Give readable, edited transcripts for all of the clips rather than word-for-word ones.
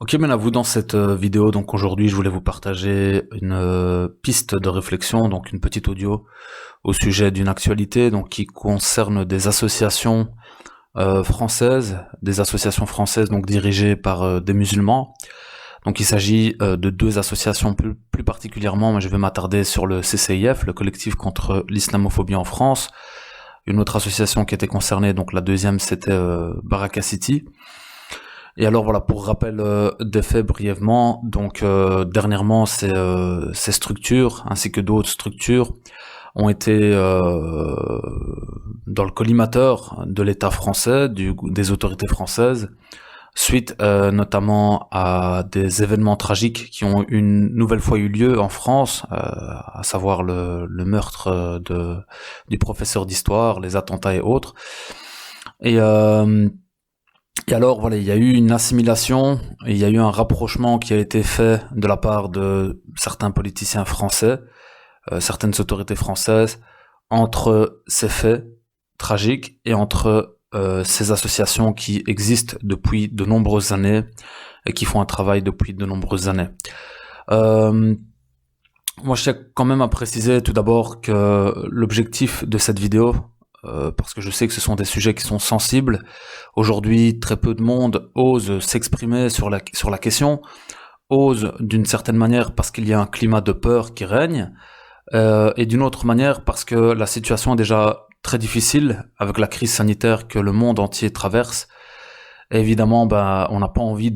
Ok, bien à vous dans cette vidéo. Donc aujourd'hui, je voulais vous partager une piste de réflexion, donc une petite audio au sujet d'une actualité donc qui concerne des associations françaises, donc dirigées par des musulmans. Donc il s'agit de deux associations plus particulièrement, mais je vais m'attarder sur le CCIF, le collectif contre l'islamophobie en France. Une autre association qui était concernée, donc la deuxième, c'était Baraka City. Et alors voilà, pour rappel des faits brièvement, donc dernièrement ces structures ainsi que d'autres structures ont été dans le collimateur de l'État français, des autorités françaises, suite notamment à des événements tragiques qui ont une nouvelle fois eu lieu en France, à savoir le meurtre du professeur d'histoire, les attentats et autres. Et alors, voilà, il y a eu une assimilation, et il y a eu un rapprochement qui a été fait de la part de certains politiciens français, certaines autorités françaises, entre ces faits tragiques et entre ces associations qui existent depuis de nombreuses années et qui font un travail depuis de nombreuses années. Moi, je tiens quand même à préciser tout d'abord que l'objectif de cette vidéo, parce que je sais que ce sont des sujets qui sont sensibles. Aujourd'hui, très peu de monde ose s'exprimer sur la question, ose d'une certaine manière parce qu'il y a un climat de peur qui règne, et d'une autre manière parce que la situation est déjà très difficile avec la crise sanitaire que le monde entier traverse. Et évidemment, on n'a pas envie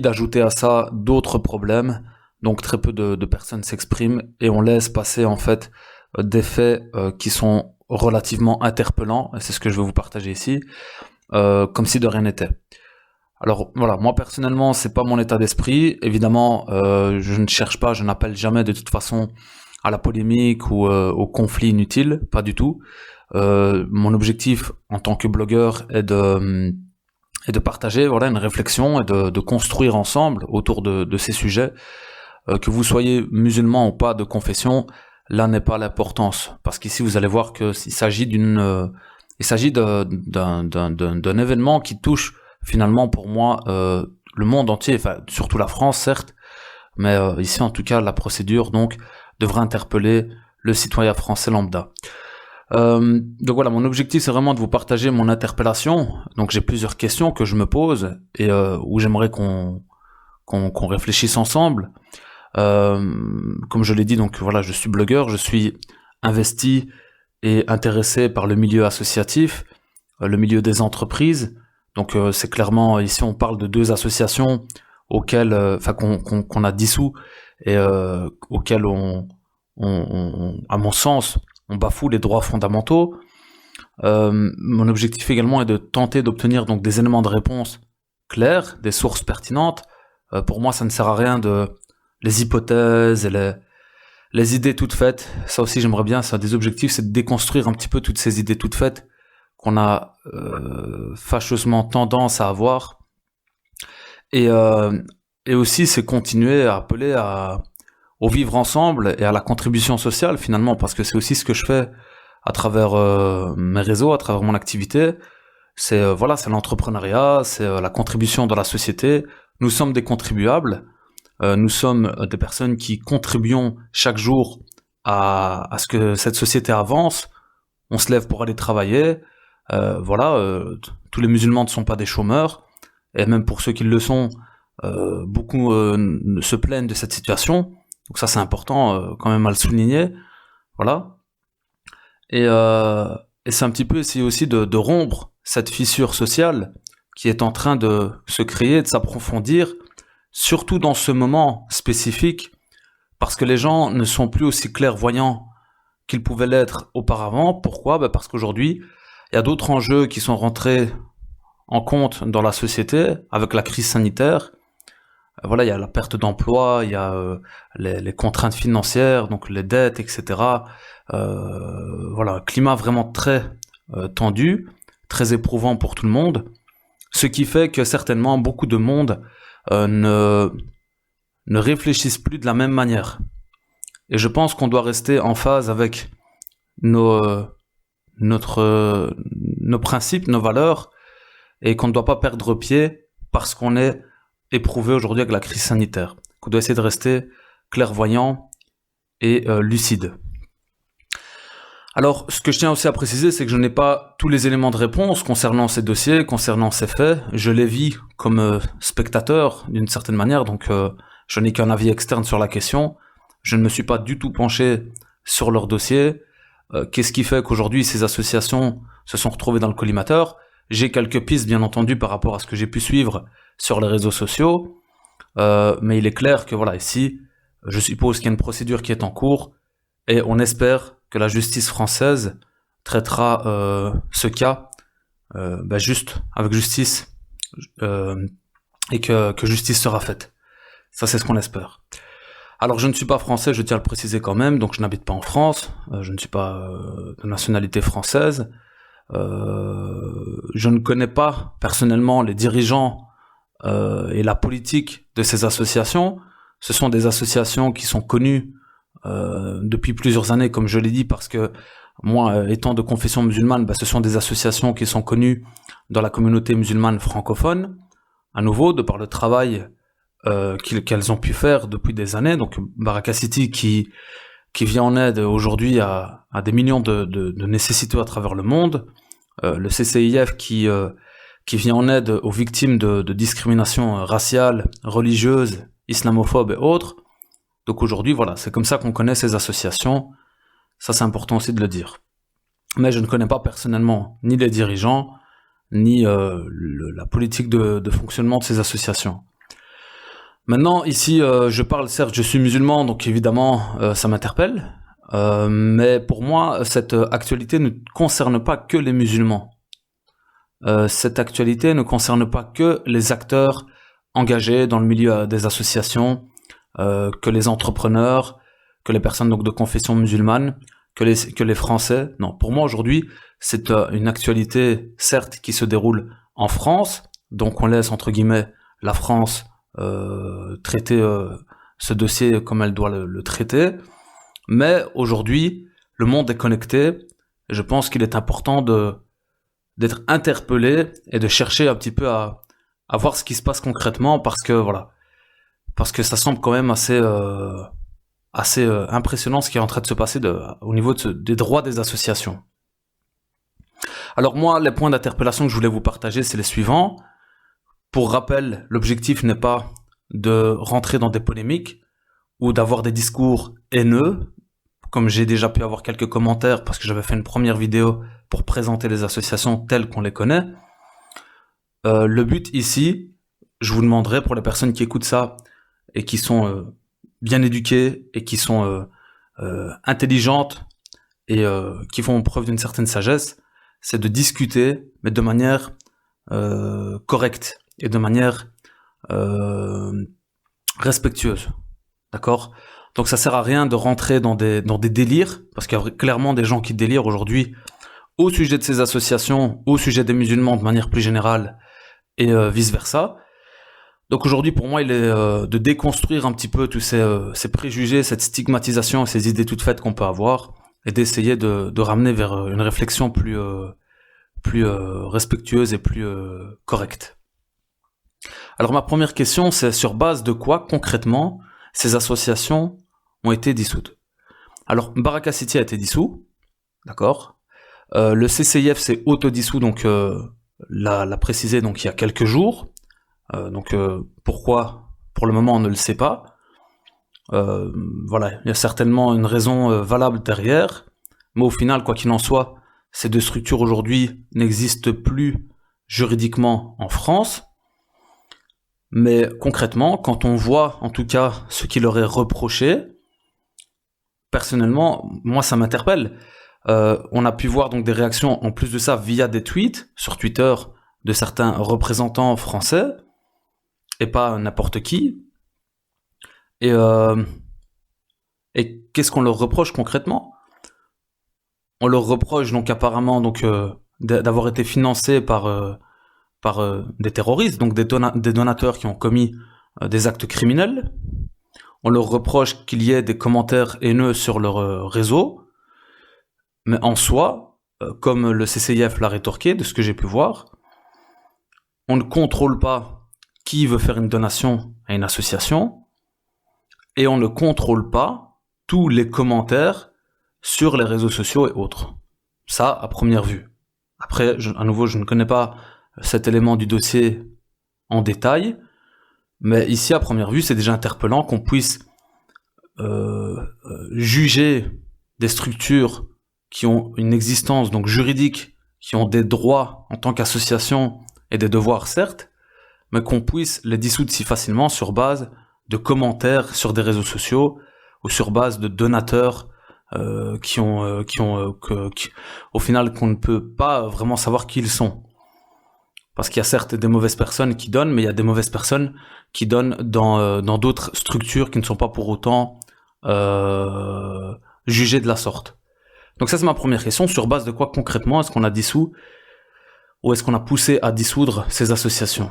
d'ajouter à ça d'autres problèmes. Donc très peu de personnes s'expriment et on laisse passer en fait des faits qui sont relativement interpellants, et c'est ce que je veux vous partager ici, comme si de rien n'était. Alors voilà, moi personnellement, c'est pas mon état d'esprit. Évidemment, je ne cherche pas, je n'appelle jamais de toute façon à la polémique ou au conflit inutile, pas du tout. Mon objectif en tant que blogueur est de partager voilà une réflexion et de construire ensemble autour de ces sujets. Que vous soyez musulman ou pas de confession, là n'est pas l'importance, parce qu'ici vous allez voir que il s'agit d'un événement qui touche finalement pour moi le monde entier, enfin surtout la France certes, mais ici en tout cas la procédure donc devrait interpeller le citoyen français lambda. Donc voilà, mon objectif c'est vraiment de vous partager mon interpellation. Donc j'ai plusieurs questions que je me pose et où j'aimerais qu'on réfléchisse ensemble. Comme je l'ai dit, donc voilà, je suis blogueur, je suis investi et intéressé par le milieu associatif, le milieu des entreprises. Donc c'est clairement, ici on parle de deux associations auxquelles, qu'on a dissous et auxquelles à mon sens, on bafoue les droits fondamentaux. Mon objectif également est de tenter d'obtenir donc des éléments de réponse clairs, des sources pertinentes. Pour moi, ça ne sert à rien les hypothèses et les idées toutes faites. Ça aussi j'aimerais bien, c'est un des objectifs, c'est de déconstruire un petit peu toutes ces idées toutes faites qu'on a fâcheusement tendance à avoir, et aussi c'est continuer à appeler au vivre ensemble et à la contribution sociale finalement, parce que c'est aussi ce que je fais à travers mes réseaux, à travers mon activité. C'est c'est l'entrepreneuriat, c'est la contribution dans la société. Nous sommes des contribuables. Nous sommes des personnes qui contribuons chaque jour à ce que cette société avance. On se lève pour aller travailler. Tous les musulmans ne sont pas des chômeurs. Et même pour ceux qui le sont, beaucoup se plaignent de cette situation. Donc ça, c'est important quand même à le souligner. Voilà. Et c'est un petit peu essayer aussi de rompre cette fissure sociale qui est en train de se créer, de s'approfondir, surtout dans ce moment spécifique, parce que les gens ne sont plus aussi clairvoyants qu'ils pouvaient l'être auparavant. Pourquoi ? Parce qu'aujourd'hui, il y a d'autres enjeux qui sont rentrés en compte dans la société avec la crise sanitaire. Il y a la perte d'emploi, il y a les contraintes financières, donc les dettes, etc. Un climat vraiment très tendu, très éprouvant pour tout le monde, ce qui fait que certainement beaucoup de monde ne réfléchissent plus de la même manière. Et je pense qu'on doit rester en phase avec nos principes, nos valeurs, et qu'on ne doit pas perdre pied parce qu'on est éprouvés aujourd'hui avec la crise sanitaire. On doit essayer de rester clairvoyant et lucide. Alors, ce que je tiens aussi à préciser, c'est que je n'ai pas tous les éléments de réponse concernant ces dossiers, concernant ces faits. Je les vis comme spectateur, d'une certaine manière, donc je n'ai qu'un avis externe sur la question. Je ne me suis pas du tout penché sur leur dossier. Qu'est-ce qui fait qu'aujourd'hui, ces associations se sont retrouvées dans le collimateur? J'ai quelques pistes, bien entendu, par rapport à ce que j'ai pu suivre sur les réseaux sociaux, mais il est clair que, voilà, ici, je suppose qu'il y a une procédure qui est en cours, et on espère que la justice française traitera ce cas juste avec justice et que justice sera faite. Ça, c'est ce qu'on espère. Alors, je ne suis pas français, je tiens à le préciser quand même, donc je n'habite pas en France, je ne suis pas de nationalité française. Je ne connais pas personnellement les dirigeants et la politique de ces associations. Ce sont des associations qui sont connues depuis plusieurs années, comme je l'ai dit, parce que moi, étant de confession musulmane, ce sont des associations qui sont connues dans la communauté musulmane francophone, à nouveau, de par le travail qu'elles ont pu faire depuis des années. Donc Baraka City qui vient en aide aujourd'hui à des millions de nécessiteux à travers le monde, le CCIF qui vient en aide aux victimes de discrimination raciale, religieuse, islamophobe et autres. Donc aujourd'hui, voilà, c'est comme ça qu'on connaît ces associations. Ça, c'est important aussi de le dire. Mais je ne connais pas personnellement ni les dirigeants, ni la politique de fonctionnement de ces associations. Maintenant, ici, je parle, certes, je suis musulman, donc évidemment, ça m'interpelle. Mais pour moi, cette actualité ne concerne pas que les musulmans. Cette actualité ne concerne pas que les acteurs engagés dans le milieu des associations, que les entrepreneurs, que les personnes donc de confession musulmane, que les Français. Non, pour moi aujourd'hui, c'est une actualité certes qui se déroule en France, donc on laisse entre guillemets la France traiter ce dossier comme elle doit le traiter. Mais aujourd'hui, le monde est connecté. Et je pense qu'il est important d'être interpellé et de chercher un petit peu à voir ce qui se passe concrètement, parce que ça semble quand même assez impressionnant ce qui est en train de se passer au niveau des droits des associations. Alors moi, les points d'interpellation que je voulais vous partager, c'est les suivants. Pour rappel, l'objectif n'est pas de rentrer dans des polémiques ou d'avoir des discours haineux, comme j'ai déjà pu avoir quelques commentaires parce que j'avais fait une première vidéo pour présenter les associations telles qu'on les connaît. Le but ici, je vous demanderai pour les personnes qui écoutent ça et qui sont bien éduquées et qui sont intelligentes et qui font preuve d'une certaine sagesse, c'est de discuter, mais de manière correcte et de manière respectueuse. D'accord ? Donc ça sert à rien de rentrer dans des délires, parce qu'il y a clairement des gens qui délirent aujourd'hui au sujet de ces associations, au sujet des musulmans de manière plus générale, et vice-versa. Donc aujourd'hui, pour moi, il est de déconstruire un petit peu tous ces préjugés, cette stigmatisation, ces idées toutes faites qu'on peut avoir, et d'essayer de ramener vers une réflexion plus respectueuse et plus correcte. Alors ma première question, c'est sur base de quoi, concrètement, ces associations ont été dissoutes? Alors, Baraka City a été dissous, d'accord. Le CCIF s'est autodissous, donc l'a précisé donc il y a quelques jours. Pourquoi? Pour le moment, on ne le sait pas. Voilà, il y a certainement une raison valable derrière, mais au final, quoi qu'il en soit, ces deux structures aujourd'hui n'existent plus juridiquement en France. Mais concrètement, quand on voit en tout cas ce qui leur est reproché, personnellement, moi ça m'interpelle. On a pu voir donc des réactions en plus de ça via des tweets sur Twitter de certains représentants français, et pas n'importe qui. Et qu'est-ce qu'on leur reproche concrètement? On leur reproche donc apparemment d'avoir été financés par des terroristes, donc des donateurs qui ont commis des actes criminels. On leur reproche qu'il y ait des commentaires haineux sur leur réseau. Mais en soi, comme le CCIF l'a rétorqué, de ce que j'ai pu voir, on ne contrôle pas qui veut faire une donation à une association et on ne contrôle pas tous les commentaires sur les réseaux sociaux et autres. Ça, à première vue. Après, à nouveau, je ne connais pas cet élément du dossier en détail, mais ici, à première vue, c'est déjà interpellant qu'on puisse juger des structures qui ont une existence donc juridique, qui ont des droits en tant qu'association et des devoirs certes, mais qu'on puisse les dissoudre si facilement sur base de commentaires sur des réseaux sociaux ou sur base de donateurs au final qu'on ne peut pas vraiment savoir qui ils sont. Parce qu'il y a certes des mauvaises personnes qui donnent, mais il y a des mauvaises personnes qui donnent dans d'autres structures qui ne sont pas pour autant jugées de la sorte. Donc ça c'est ma première question, sur base de quoi concrètement est-ce qu'on a dissous ou est-ce qu'on a poussé à dissoudre ces associations?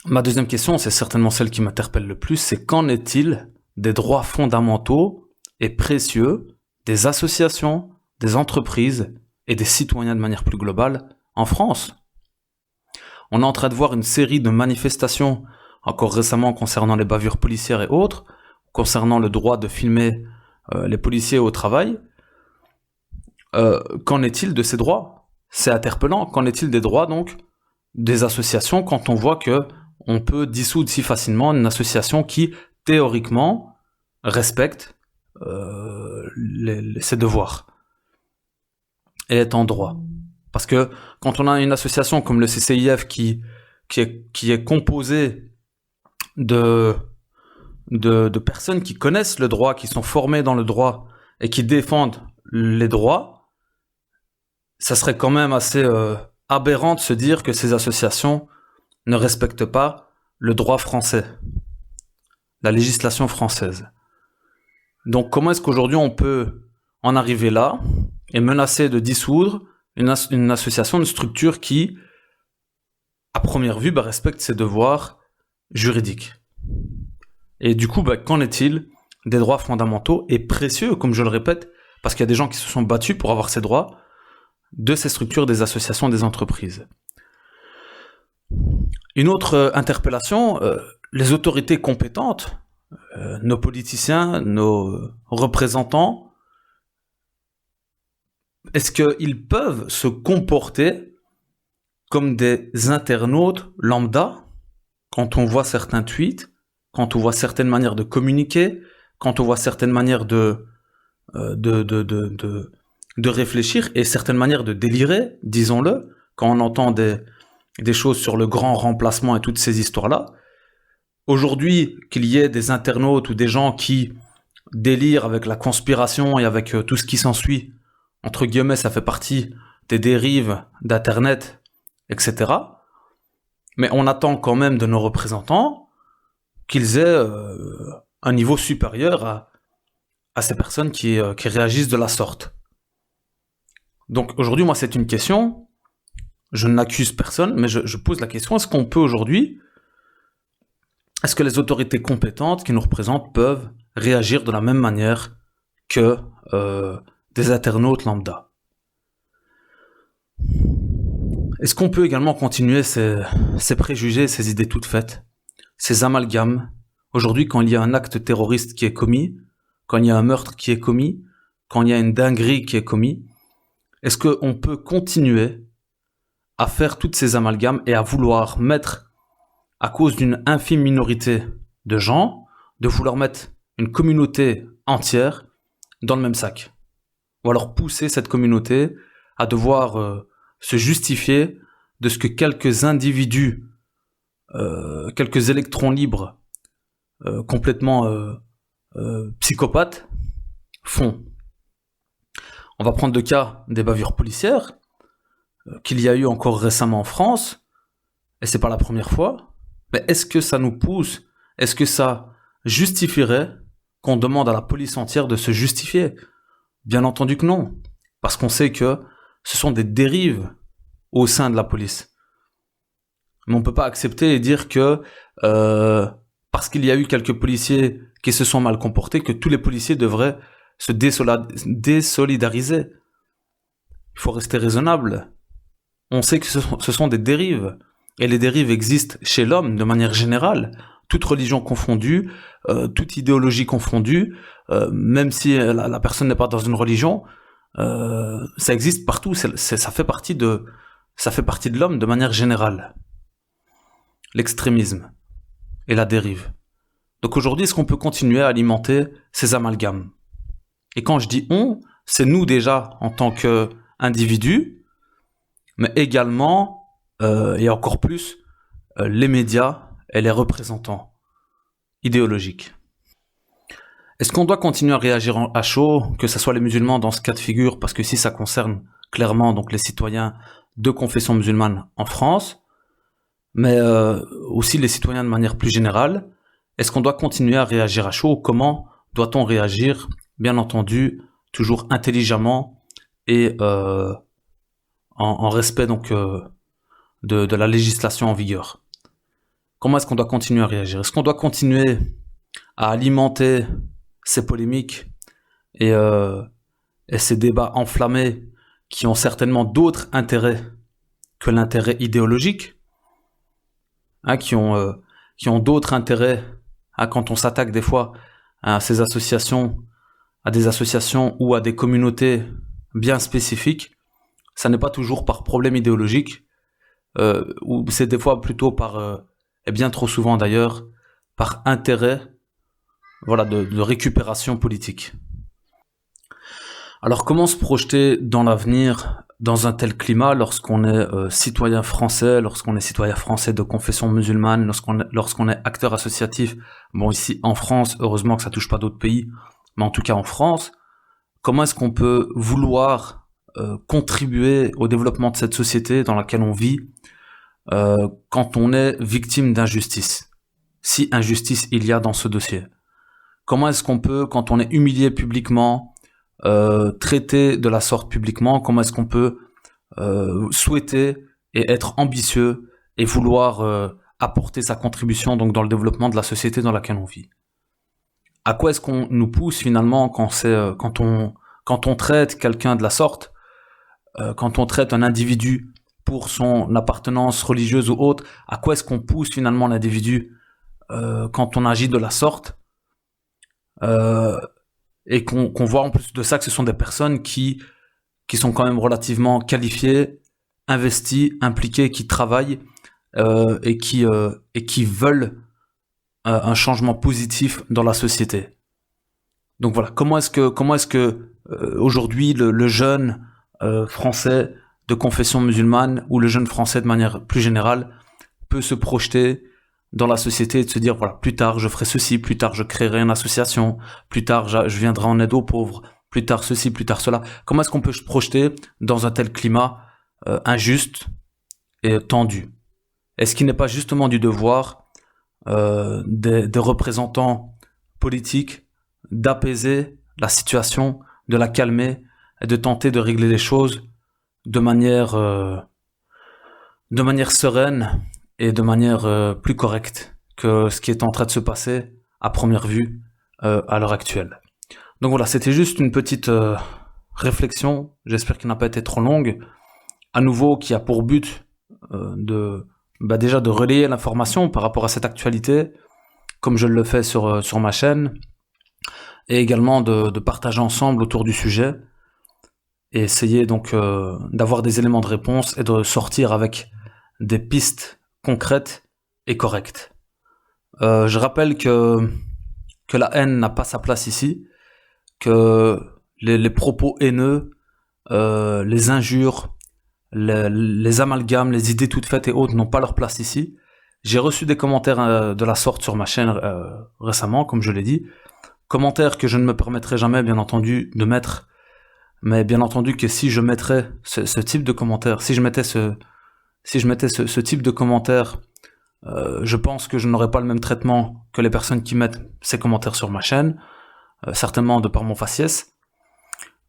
Ma deuxième question, c'est certainement celle qui m'interpelle le plus, c'est qu'en est-il des droits fondamentaux et précieux des associations, des entreprises et des citoyens de manière plus globale en France? On est en train de voir une série de manifestations, encore récemment concernant les bavures policières et autres, concernant le droit de filmer les policiers au travail. Qu'en est-il de ces droits? C'est interpellant. Qu'en est-il des droits donc des associations quand on voit que on peut dissoudre si facilement une association qui théoriquement respecte ses devoirs et est en droit? Parce que quand on a une association comme le CCIF qui est composée de personnes qui connaissent le droit, qui sont formées dans le droit et qui défendent les droits, ça serait quand même assez aberrant de se dire que ces associations ne respectent pas le droit français, la législation française. Donc comment est-ce qu'aujourd'hui on peut en arriver là et menacer de dissoudre une association, une structure qui, à première vue, respecte ses devoirs juridiques? Et du coup, qu'en est-il des droits fondamentaux et précieux, comme je le répète, parce qu'il y a des gens qui se sont battus pour avoir ces droits, de ces structures, des associations, des entreprises? Une autre interpellation, les autorités compétentes, nos politiciens, nos représentants, est-ce qu'ils peuvent se comporter comme des internautes lambda quand on voit certains tweets, quand on voit certaines manières de communiquer, quand on voit certaines manières de réfléchir et certaines manières de délirer, disons-le, quand on entend des choses sur le grand remplacement et toutes ces histoires-là? Aujourd'hui, qu'il y ait des internautes ou des gens qui délirent avec la conspiration et avec tout ce qui s'ensuit, entre guillemets, ça fait partie des dérives d'Internet, etc. Mais on attend quand même de nos représentants qu'ils aient un niveau supérieur à ces personnes qui réagissent de la sorte. Donc aujourd'hui, moi, c'est une question. Je n'accuse personne, mais je pose la question, est-ce qu'on peut aujourd'hui, est-ce que les autorités compétentes qui nous représentent peuvent réagir de la même manière que des internautes lambda? Est-ce qu'on peut également continuer ces préjugés, ces idées toutes faites, ces amalgames? Aujourd'hui, quand il y a un acte terroriste qui est commis, quand il y a un meurtre qui est commis, quand il y a une dinguerie qui est commise, est-ce qu'on peut continuer à faire toutes ces amalgames et à vouloir mettre, à cause d'une infime minorité de gens, de vouloir mettre une communauté entière dans le même sac? Ou alors pousser cette communauté à devoir se justifier de ce que quelques individus, quelques électrons libres, complètement psychopathes, font. On va prendre le cas des bavures policières, qu'il y a eu encore récemment en France, et c'est pas la première fois, mais est-ce que ça nous pousse, est-ce que ça justifierait qu'on demande à la police entière de se justifier? Bien entendu que non, parce qu'on sait que ce sont des dérives au sein de la police. Mais on peut pas accepter et dire que parce qu'il y a eu quelques policiers qui se sont mal comportés, que tous les policiers devraient se désolidariser. Il faut rester raisonnable. On sait que ce sont des dérives. Et les dérives existent chez l'homme de manière générale, toute religion confondue, toute idéologie confondue, même si la personne n'est pas dans une religion, ça existe partout. Ça fait partie de l'homme de manière générale. L'extrémisme et la dérive. Donc aujourd'hui, est-ce qu'on peut continuer à alimenter ces amalgames? Et quand je dis on, c'est nous déjà en tant qu'individus, mais également, et encore plus, les médias et les représentants idéologiques. Est-ce qu'on doit continuer à réagir à chaud, que ce soit les musulmans dans ce cas de figure, parce que si ça concerne clairement donc les citoyens de confession musulmane en France, mais aussi les citoyens de manière plus générale, est-ce qu'on doit continuer à réagir à chaud? Comment doit-on réagir? Bien entendu, toujours intelligemment et en respect donc de la législation en vigueur. Comment est-ce qu'on doit continuer à réagir? Est-ce qu'on doit continuer à alimenter ces polémiques et ces débats enflammés qui ont certainement d'autres intérêts que l'intérêt idéologique, qui ont d'autres intérêts, quand on s'attaque des fois à ces associations, à des associations ou à des communautés bien spécifiques, ça n'est pas toujours par problème idéologique, ou c'est des fois plutôt par, et bien trop souvent d'ailleurs, par intérêt, voilà, de récupération politique. Alors comment se projeter dans l'avenir dans un tel climat lorsqu'on est citoyen français, lorsqu'on est citoyen français de confession musulmane, lorsqu'on est acteur associatif, bon ici en France, heureusement que ça touche pas d'autres pays, mais en tout cas en France, comment est-ce qu'on peut vouloir contribuer au développement de cette société dans laquelle on vit quand on est victime d'injustice, si injustice il y a dans ce dossier? Comment est-ce qu'on peut, quand on est humilié publiquement, traiter de la sorte publiquement, comment est-ce qu'on peut souhaiter et être ambitieux et vouloir apporter sa contribution donc dans le développement de la société dans laquelle on vit? À quoi est-ce qu'on nous pousse finalement quand on traite quelqu'un de la sorte, quand on traite un individu pour son appartenance religieuse ou autre? À quoi est-ce qu'on pousse finalement l'individu quand on agit de la sorte, et qu'on voit en plus de ça que ce sont des personnes qui sont quand même relativement qualifiées, investies, impliquées, qui travaillent et qui veulent un changement positif dans la société. Donc voilà, comment est-ce que aujourd'hui le jeune français de confession musulmane ou le jeune français de manière plus générale peut se projeter dans la société et de se dire voilà, plus tard je ferai ceci, plus tard je créerai une association, plus tard je viendrai en aide aux pauvres, plus tard ceci, plus tard cela. Comment est-ce qu'on peut se projeter dans un tel climat injuste et tendu? Est-ce qu'il n'est pas justement du devoir des représentants politiques d'apaiser la situation, de la calmer et de tenter de régler les choses de manière sereine et de manière plus correcte que ce qui est en train de se passer à première vue à l'heure actuelle. Donc voilà, c'était juste une petite réflexion, j'espère qu'elle n'a pas été trop longue, à nouveau qui a pour but déjà de relayer l'information par rapport à cette actualité, comme je le fais sur ma chaîne, et également de partager ensemble autour du sujet, et essayer donc d'avoir des éléments de réponse et de sortir avec des pistes concrètes et correctes. Je rappelle que la haine n'a pas sa place ici, que les propos haineux, les injures, les amalgames, les idées toutes faites et autres n'ont pas leur place ici. J'ai reçu des commentaires de la sorte sur ma chaîne récemment, comme je l'ai dit. Commentaires que je ne me permettrai jamais, bien entendu, de mettre. Mais bien entendu que si je mettrais ce type de commentaires, si je mettais ce type de commentaires, je pense que je n'aurais pas le même traitement que les personnes qui mettent ces commentaires sur ma chaîne, certainement de par mon faciès.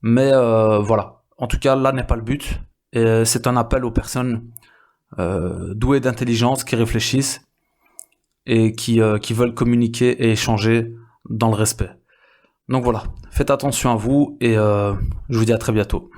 Mais voilà, en tout cas là n'est pas le but. Et c'est un appel aux personnes douées d'intelligence qui réfléchissent et qui veulent communiquer et échanger dans le respect. Donc voilà, faites attention à vous et je vous dis à très bientôt.